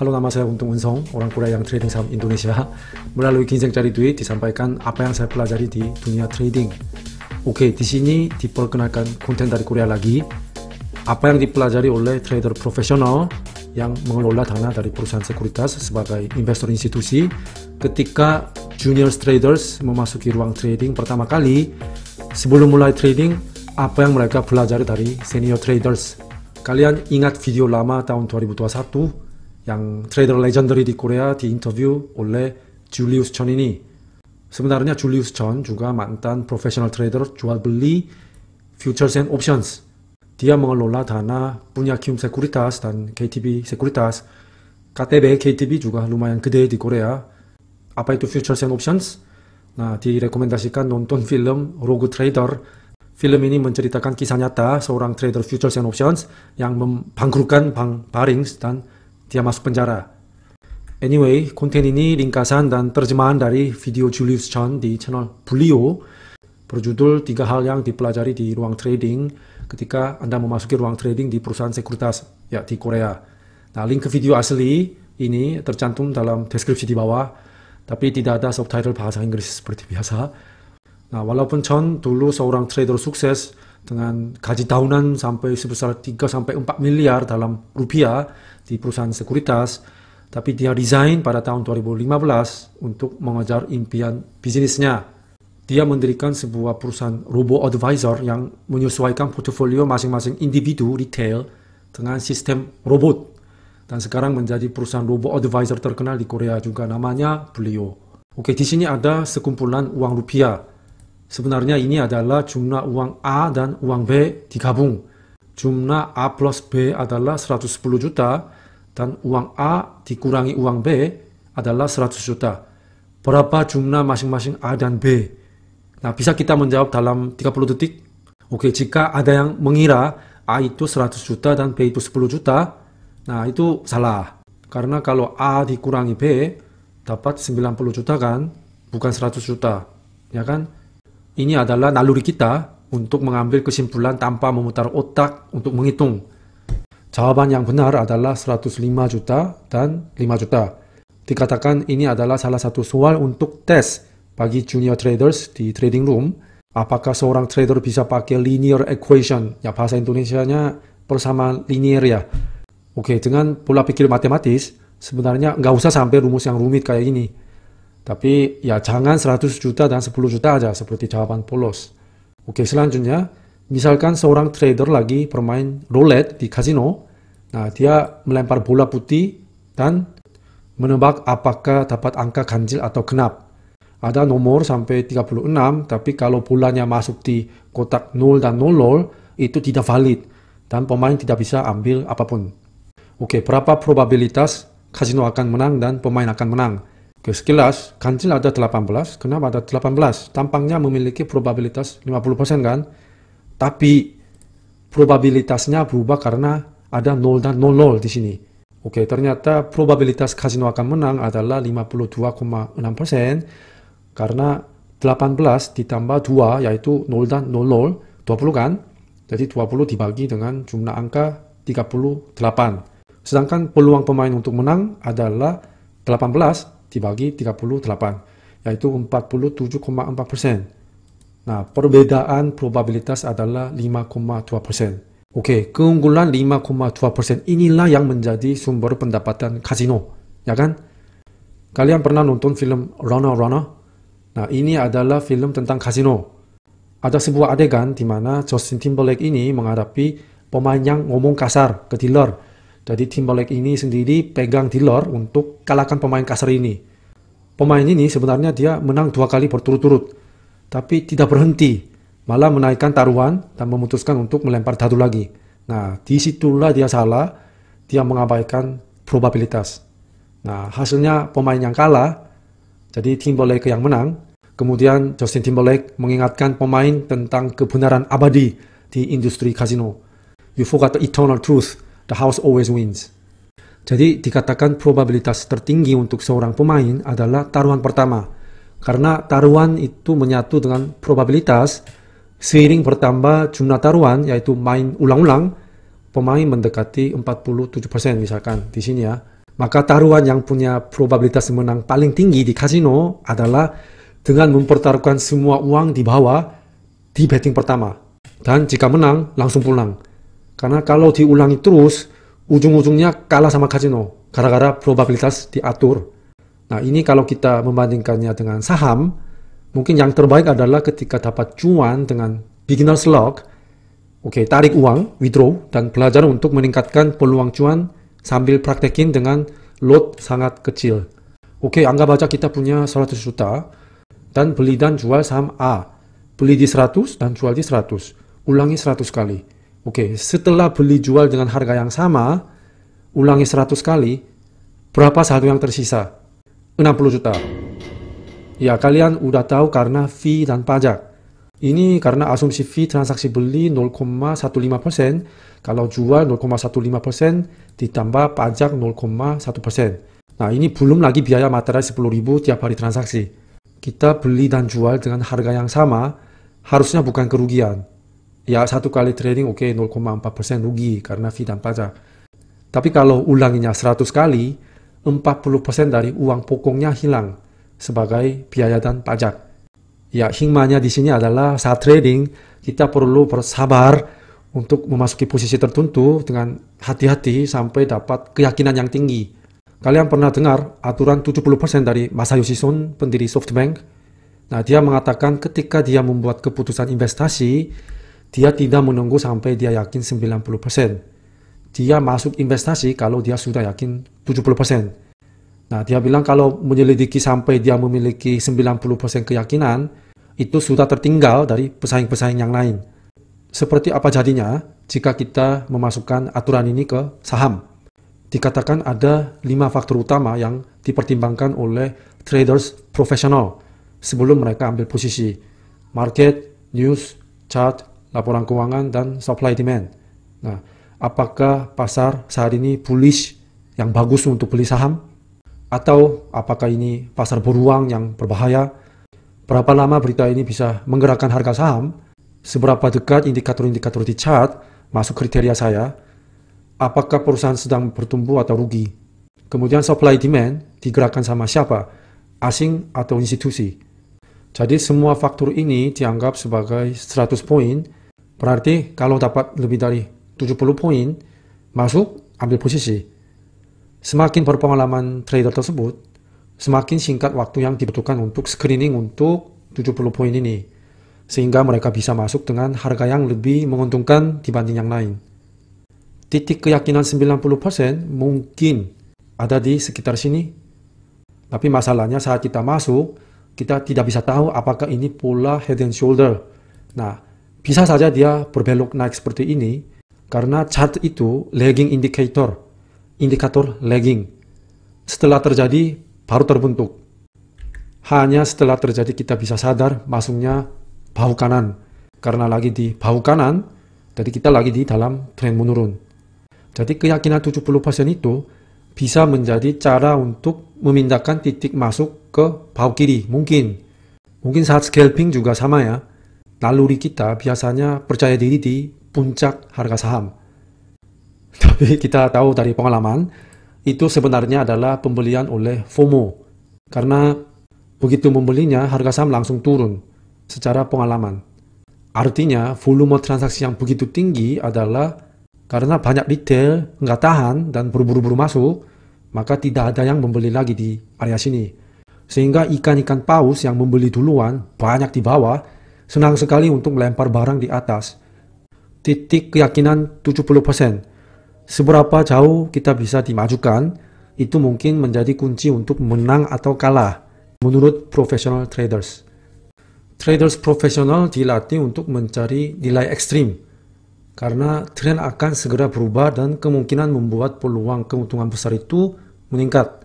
Halo, nama saya Untung Unsong, orang Korea yang trading saham Indonesia. Melalui Ginseng Cari Duit disampaikan apa yang saya pelajari di dunia trading. Oke, di sini diperkenalkan konten dari Korea lagi. Apa yang dipelajari oleh trader profesional yang mengelola dana dari perusahaan sekuritas sebagai investor institusi ketika junior traders memasuki ruang trading pertama kali. Sebelum mulai trading, apa yang mereka pelajari dari senior traders. Kalian ingat video lama tahun 2021 yang trader legendary di Korea diinterview oleh Julius Chun ini. Sebenarnya Julius Chun juga mantan professional trader jual beli futures and options. Dia mengelola dana punya Kium Sekuritas dan KTB Sekuritas. KTB, KTB juga lumayan gede di Korea. Apa itu futures and options? Nah, direkomendasikan nonton film Rogue Trader. Film ini menceritakan kisah nyata seorang trader futures and options yang membangkrutkan Bank Barings dan dia masuk penjara. Anyway, konten ini ringkasan dan terjemahan dari video Julius Chun di channel Bulio berjudul 3 hal yang dipelajari di ruang trading ketika Anda memasuki ruang trading di perusahaan sekuritas ya di Korea. Nah, link ke video asli ini tercantum dalam deskripsi di bawah, tapi tidak ada subtitle bahasa Inggris seperti biasa. Nah, walaupun Chun dulu seorang trader sukses dengan gaji tahunan sampai sebesar 3-4 miliar dalam rupiah di perusahaan sekuritas, tapi dia resign pada tahun 2015 untuk mengejar impian bisnisnya. Dia mendirikan sebuah perusahaan robo-advisor yang menyesuaikan portofolio masing-masing individu retail dengan sistem robot. Dan sekarang menjadi perusahaan robo-advisor terkenal di Korea juga, namanya Bulio. Oke, di sini ada sekumpulan uang rupiah. Sebenarnya ini adalah jumlah uang A dan uang B digabung. Jumlah A plus B adalah 110 juta dan uang A dikurangi uang B adalah 100 juta. Berapa jumlah masing-masing A dan B? Nah, bisa kita menjawab dalam 30 detik? Oke, jika ada yang mengira A itu 100 juta dan B itu 10 juta, nah itu salah. Karena kalau A dikurangi B dapat 90 juta kan, bukan 100 juta. Ya kan? Ini adalah naluri kita untuk mengambil kesimpulan tanpa memutar otak untuk menghitung. Jawaban yang benar adalah 105 juta dan 5 juta. Dikatakan ini adalah salah satu soal untuk tes bagi junior traders di trading room. Apakah seorang trader bisa pakai linear equation? Ya, bahasa Indonesianya persamaan linear ya. Oke, dengan pola pikir matematis, sebenarnya nggak usah sampai rumus yang rumit kayak ini. Tapi ya jangan 100 juta dan 10 juta aja seperti jawaban polos. Oke, selanjutnya, misalkan seorang trader lagi bermain roulette di kasino. Nah, dia melempar bola putih dan menebak apakah dapat angka ganjil atau genap. Ada nomor sampai 36, tapi kalau bolanya masuk di kotak 0 dan 00, itu tidak valid. Dan pemain tidak bisa ambil apapun. Oke, berapa probabilitas kasino akan menang dan pemain akan menang? Oke, sekilas, ganjil ada 18, genap ada 18. Tampaknya memiliki probabilitas 50% kan? Tapi probabilitasnya berubah karena ada 0 dan 00 di sini. Oke, ternyata probabilitas kasino akan menang adalah 52,6% karena 18 ditambah 2 yaitu 0 dan 00, 20 kan? Jadi 20 dibagi dengan jumlah angka 38. Sedangkan peluang pemain untuk menang adalah 18 dibagi 38, yaitu 47,4%. Nah, perbedaan probabilitas adalah 5,2%. Oke, keunggulan 5,2% inilah yang menjadi sumber pendapatan kasino, ya kan? Kalian pernah nonton film Runner Runner? Nah, ini adalah film tentang kasino. Ada sebuah adegan di mana Justin Timberlake ini menghadapi pemain yang ngomong kasar ke dealer. Jadi Timberlake ini sendiri pegang dealer untuk kalahkan pemain kasar ini. Pemain ini sebenarnya dia menang 2 kali berturut-turut. Tapi tidak berhenti. Malah menaikkan taruhan dan memutuskan untuk melempar dadu lagi. Nah, disitulah dia salah. Dia mengabaikan probabilitas. Nah, hasilnya pemain yang kalah. Jadi Timberlake yang menang. Kemudian Justin Timberlake mengingatkan pemain tentang kebenaran abadi di industri kasino. You forgot the eternal truth. The house always wins. Jadi dikatakan probabilitas tertinggi untuk seorang pemain adalah taruhan pertama. Karena taruhan itu menyatu dengan probabilitas, seiring bertambah jumlah taruhan yaitu main ulang-ulang, pemain mendekati 47% misalkan di sini ya. Maka taruhan yang punya probabilitas menang paling tinggi di kasino adalah dengan mempertaruhkan semua uang di bawah di betting pertama. Dan jika menang, langsung pulang. Karena kalau diulangi terus, ujung-ujungnya kalah sama kasino. Gara-gara probabilitas diatur. Nah, ini kalau kita membandingkannya dengan saham, mungkin yang terbaik adalah ketika dapat cuan dengan beginner's luck. Oke, tarik uang, withdraw, dan belajar untuk meningkatkan peluang cuan sambil praktekin dengan lot sangat kecil. Oke, anggap aja kita punya 100 juta dan beli dan jual saham A. Beli di 100 dan jual di 100. Ulangi 100 kali. Oke, setelah beli jual dengan harga yang sama, ulangi 100 kali, berapa saldo yang tersisa? 60 juta. Ya, kalian udah tahu karena fee dan pajak. Ini karena asumsi fee transaksi beli 0,15%, kalau jual 0,15%, ditambah pajak 0,1%. Nah, ini belum lagi biaya materai 10.000 tiap hari transaksi. Kita beli dan jual dengan harga yang sama, harusnya bukan kerugian. Ya, satu kali trading oke 0,4% rugi karena fee dan pajak. Tapi kalau ulanginya 100 kali, 40% dari uang pokoknya hilang sebagai biaya dan pajak. Ya, hikmahnya di sini adalah saat trading, kita perlu bersabar untuk memasuki posisi tertentu dengan hati-hati sampai dapat keyakinan yang tinggi. Kalian pernah dengar aturan 70% dari Masayoshi Son, pendiri SoftBank? Nah, dia mengatakan ketika dia membuat keputusan investasi, dia tidak menunggu sampai dia yakin 90%. Dia masuk investasi kalau dia sudah yakin 70%. Nah, dia bilang kalau menyelidiki sampai dia memiliki 90% keyakinan, itu sudah tertinggal dari pesaing-pesaing yang lain. Seperti apa jadinya jika kita memasukkan aturan ini ke saham? Dikatakan ada 5 faktor utama yang dipertimbangkan oleh traders profesional sebelum mereka ambil posisi. Market, news, chart, laporan keuangan, dan supply demand. Nah, apakah pasar saat ini bullish yang bagus untuk beli saham? Atau apakah ini pasar beruang yang berbahaya? Berapa lama berita ini bisa menggerakkan harga saham? Seberapa dekat indikator-indikator di chart masuk kriteria saya? Apakah perusahaan sedang bertumbuh atau rugi? Kemudian supply demand digerakkan sama siapa? Asing atau institusi? Jadi semua faktor ini dianggap sebagai 100 poin. Berarti kalau dapat lebih dari 70 poin, masuk, ambil posisi. Semakin berpengalaman trader tersebut, semakin singkat waktu yang dibutuhkan untuk screening untuk 70 poin ini. Sehingga mereka bisa masuk dengan harga yang lebih menguntungkan dibanding yang lain. Titik keyakinan 90% mungkin ada di sekitar sini. Tapi masalahnya saat kita masuk, kita tidak bisa tahu apakah ini pola head and shoulder. Nah, bisa saja dia berbelok naik seperti ini, karena chart itu lagging indicator, indikator lagging. Setelah terjadi, baru terbentuk. Hanya setelah terjadi kita bisa sadar masuknya bahu kanan. Karena lagi di bahu kanan, jadi kita lagi di dalam tren menurun. Jadi keyakinan 70% itu bisa menjadi cara untuk memindahkan titik masuk ke bahu kiri. Mungkin saat scalping juga sama ya. Naluri kita biasanya percaya diri di puncak harga saham. Tapi kita tahu dari pengalaman, itu sebenarnya adalah pembelian oleh FOMO. Karena begitu membelinya, harga saham langsung turun secara pengalaman. Artinya, volume transaksi yang begitu tinggi adalah karena banyak retail nggak tahan dan berburu-buru masuk, maka tidak ada yang membeli lagi di area sini. Sehingga ikan-ikan paus yang membeli duluan banyak di bawah, senang sekali untuk melempar barang di atas. Titik keyakinan 70%. Seberapa jauh kita bisa dimajukan, itu mungkin menjadi kunci untuk menang atau kalah, menurut professional traders. Traders profesional dilatih untuk mencari nilai ekstrim, karena tren akan segera berubah dan kemungkinan membuat peluang keuntungan besar itu meningkat.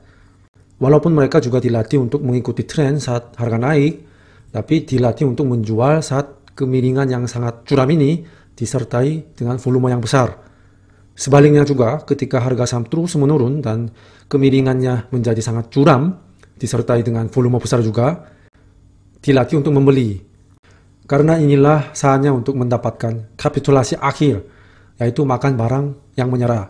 Walaupun mereka juga dilatih untuk mengikuti tren saat harga naik, tapi dilatih untuk menjual saat kemiringan yang sangat curam ini disertai dengan volume yang besar. Sebaliknya juga, ketika harga saham terus menurun dan kemiringannya menjadi sangat curam, disertai dengan volume besar juga, dilatih untuk membeli. Karena inilah saatnya untuk mendapatkan kapitulasi akhir, yaitu makan barang yang menyerah.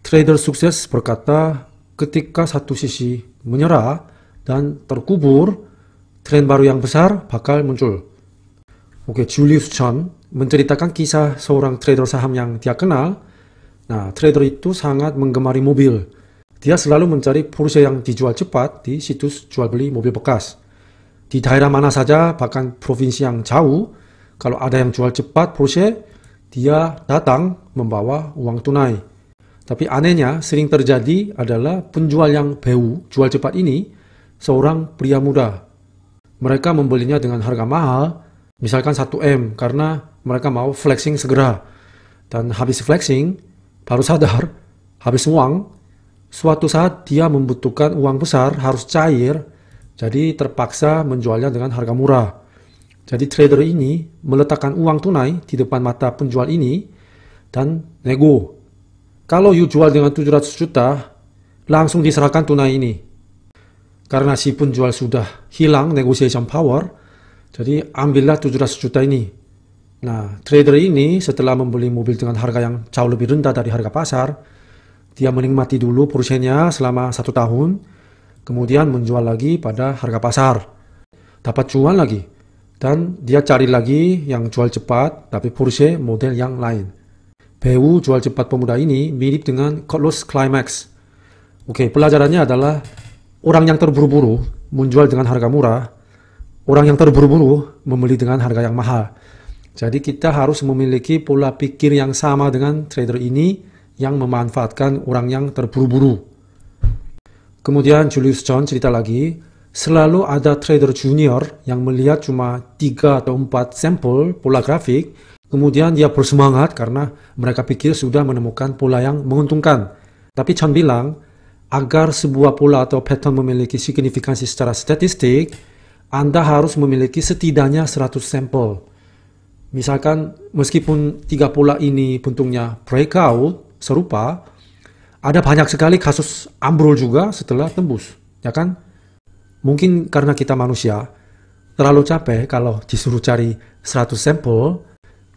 Trader sukses berkata, ketika satu sisi menyerah dan terkubur, tren baru yang besar bakal muncul. Oke, Julius Chen menceritakan kisah seorang trader saham yang dia kenal. Nah, trader itu sangat menggemari mobil. Dia selalu mencari Porsche yang dijual cepat di situs jual beli mobil bekas. Di daerah mana saja, bahkan provinsi yang jauh, kalau ada yang jual cepat Porsche, dia datang membawa uang tunai. Tapi anehnya sering terjadi adalah penjual yang BU jual cepat ini seorang pria muda. Mereka membelinya dengan harga mahal, misalkan 1M, karena mereka mau flexing segera. Dan habis flexing, baru sadar, habis uang, suatu saat dia membutuhkan uang besar, harus cair, jadi terpaksa menjualnya dengan harga murah. Jadi trader ini meletakkan uang tunai di depan mata penjual ini dan nego. Kalau you jual dengan 700 juta, langsung diserahkan tunai ini. Karena si penjual sudah hilang negotiation power, jadi ambillah 700 juta ini. Nah, trader ini setelah membeli mobil dengan harga yang jauh lebih rendah dari harga pasar, dia menikmati dulu Porsche-nya selama 1 tahun, kemudian menjual lagi pada harga pasar. Dapat cuan lagi. Dan dia cari lagi yang jual cepat, tapi Porsche model yang lain. BU jual cepat pemuda ini mirip dengan Carlos Climax. Oke, pelajarannya adalah orang yang terburu-buru menjual dengan harga murah, orang yang terburu-buru membeli dengan harga yang mahal. Jadi kita harus memiliki pola pikir yang sama dengan trader ini yang memanfaatkan orang yang terburu-buru. Kemudian Julius Chen cerita lagi, selalu ada trader junior yang melihat cuma 3 atau 4 sampel pola grafik, kemudian dia bersemangat karena mereka pikir sudah menemukan pola yang menguntungkan. Tapi Chen bilang, agar sebuah pola atau pattern memiliki signifikansi secara statistik, Anda harus memiliki setidaknya 100 sampel. Misalkan meskipun 3 pola ini bentuknya breakout serupa, ada banyak sekali kasus ambrol juga setelah tembus, ya kan? Mungkin karena kita manusia terlalu capek kalau disuruh cari 100 sampel.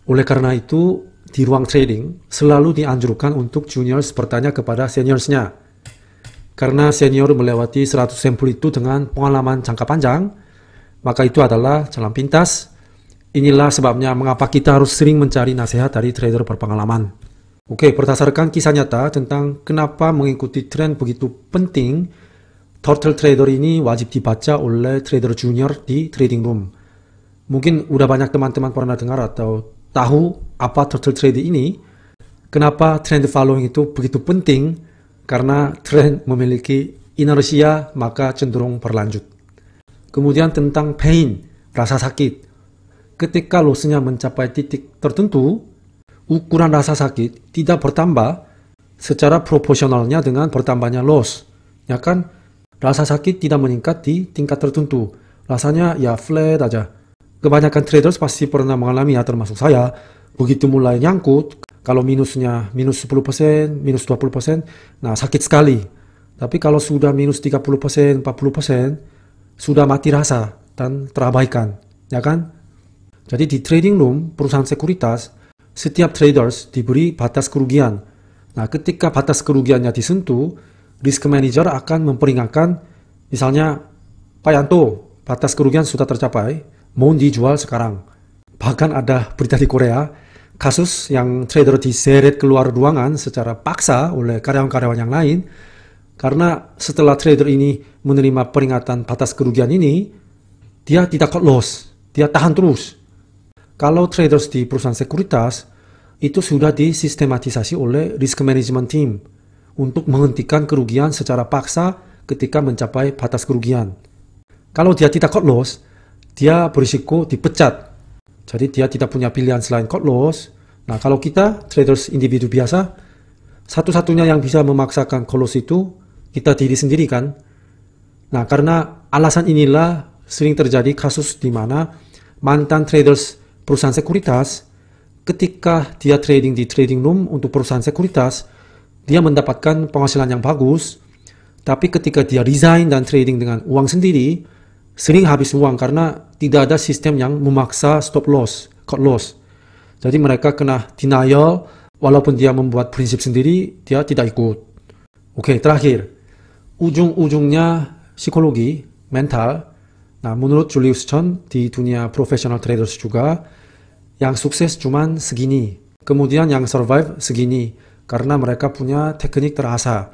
Oleh karena itu, di ruang trading selalu dianjurkan untuk juniors bertanya kepada seniorsnya. Karena senior melewati 100 sampel itu dengan pengalaman jangka panjang, maka itu adalah jalan pintas. Inilah sebabnya mengapa kita harus sering mencari nasihat dari trader berpengalaman. Oke, berdasarkan kisah nyata tentang kenapa mengikuti tren begitu penting, Turtle Trader ini wajib dibaca oleh trader junior di trading room. Mungkin udah banyak teman-teman pernah dengar atau tahu apa Turtle Trader ini. Kenapa trend following itu begitu penting? Karena tren memiliki inersia maka cenderung berlanjut. Kemudian tentang pain, rasa sakit. Ketika lossnya mencapai titik tertentu, ukuran rasa sakit tidak bertambah secara proporsionalnya dengan bertambahnya loss. Ya kan? Rasa sakit tidak meningkat di tingkat tertentu. Rasanya ya flat aja. Kebanyakan traders pasti pernah mengalami, ya termasuk saya. Begitu mulai nyangkut, kalau minusnya minus 10%, minus 20%, nah sakit sekali. Tapi kalau sudah minus 30%, 40%, sudah mati rasa dan terabaikan. Ya kan? Jadi di trading room, perusahaan sekuritas, setiap traders diberi batas kerugian. Nah, ketika batas kerugiannya disentuh, risk manager akan memperingatkan, misalnya, Pak Yanto, batas kerugian sudah tercapai, mohon dijual sekarang. Bahkan ada berita di Korea, kasus yang trader diseret keluar ruangan secara paksa oleh karyawan-karyawan yang lain, karena setelah trader ini menerima peringatan batas kerugian ini, dia tidak cut loss, dia tahan terus. Kalau traders di perusahaan sekuritas, itu sudah disistematisasi oleh risk management team untuk menghentikan kerugian secara paksa ketika mencapai batas kerugian. Kalau dia tidak cut loss, dia berisiko dipecat. Jadi dia tidak punya pilihan selain cut loss. Nah, kalau kita, traders individu biasa, satu-satunya yang bisa memaksakan cut loss itu, kita diri sendiri kan. Nah, karena alasan inilah sering terjadi kasus di mana mantan traders perusahaan sekuritas, ketika dia trading di trading room untuk perusahaan sekuritas, dia mendapatkan penghasilan yang bagus, tapi ketika dia resign dan trading dengan uang sendiri, sering habis uang karena tidak ada sistem yang memaksa stop loss, cut loss. Jadi mereka kena denial, walaupun dia membuat prinsip sendiri, dia tidak ikut. Oke, terakhir. ujung-ujungnya psikologi, mental. Nah, menurut Julius Chen di dunia professional traders juga, yang sukses cuman segini. Kemudian yang survive segini. Karena mereka punya teknik terasa.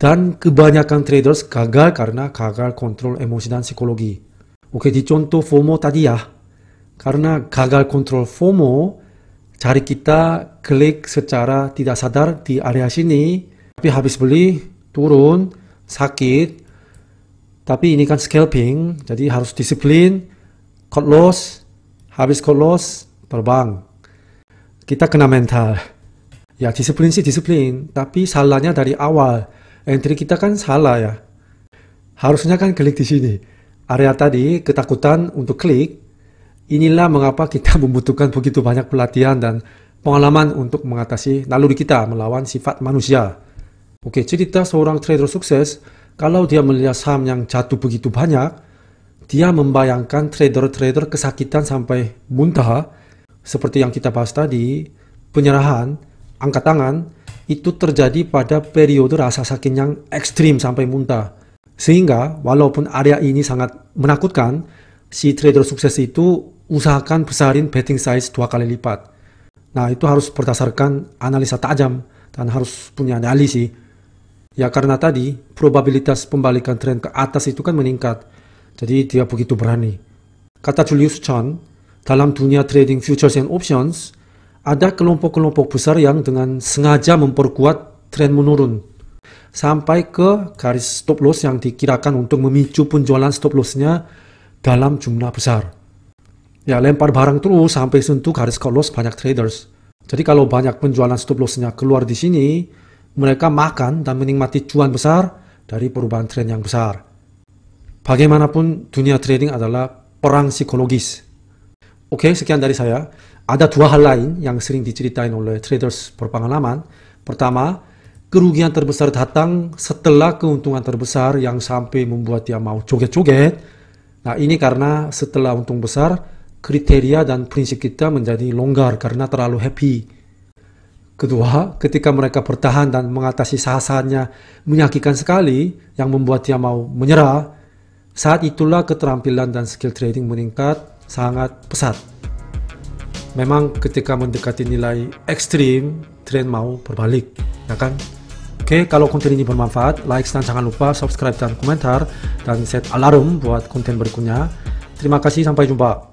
Dan kebanyakan traders gagal karena gagal kontrol emosi dan psikologi. Oke, di contoh FOMO tadi ya. Karena gagal kontrol FOMO, cari kita klik secara tidak sadar di area sini. Tapi habis beli, turun, sakit. Tapi ini kan scalping, jadi harus disiplin. Cut loss, habis cut loss, terbang. Kita kena mental. Ya, disiplin sih disiplin, tapi salahnya dari awal. Entry kita kan salah ya. Harusnya kan klik di sini. Area tadi, ketakutan untuk klik. Inilah mengapa kita membutuhkan begitu banyak pelatihan dan pengalaman untuk mengatasi naluri kita melawan sifat manusia. Oke, cerita seorang trader sukses, kalau dia melihat saham yang jatuh begitu banyak, dia membayangkan trader-trader kesakitan sampai muntah, seperti yang kita bahas tadi, penyerahan, angkat tangan, itu terjadi pada periode rasa sakit yang ekstrim sampai muntah. Sehingga, walaupun area ini sangat menakutkan, si trader sukses itu usahakan besarin betting size 2 kali lipat. Nah, itu harus berdasarkan analisa tajam dan harus punya analisis. Ya, karena tadi, probabilitas pembalikan tren ke atas itu kan meningkat. Jadi, dia begitu berani. Kata Julius Chen, dalam dunia trading futures and options, ada kelompok-kelompok besar yang dengan sengaja memperkuat tren menurun sampai ke garis stop loss yang dikirakan untuk memicu penjualan stop loss-nya dalam jumlah besar. Ya, lempar barang terus sampai sentuh garis cut loss banyak traders. Jadi kalau banyak penjualan stop loss-nya keluar di sini, mereka makan dan menikmati cuan besar dari perubahan tren yang besar. Bagaimanapun dunia trading adalah perang psikologis. Oke, sekian dari saya. Ada 2 hal lain yang sering diceritain oleh traders berpengalaman. Pertama, kerugian terbesar datang setelah keuntungan terbesar yang sampai membuat dia mau joget-joget. Nah, ini karena setelah untung besar, kriteria dan prinsip kita menjadi longgar karena terlalu happy. Kedua, ketika mereka bertahan dan mengatasi sahasanya menyakitkan sekali yang membuat dia mau menyerah, saat itulah keterampilan dan skill trading meningkat sangat pesat. Memang ketika mendekati nilai ekstrim, tren mau berbalik, ya kan? Oke, kalau konten ini bermanfaat, like dan jangan lupa subscribe dan komentar, dan set alarm buat konten berikutnya. Terima kasih, sampai jumpa.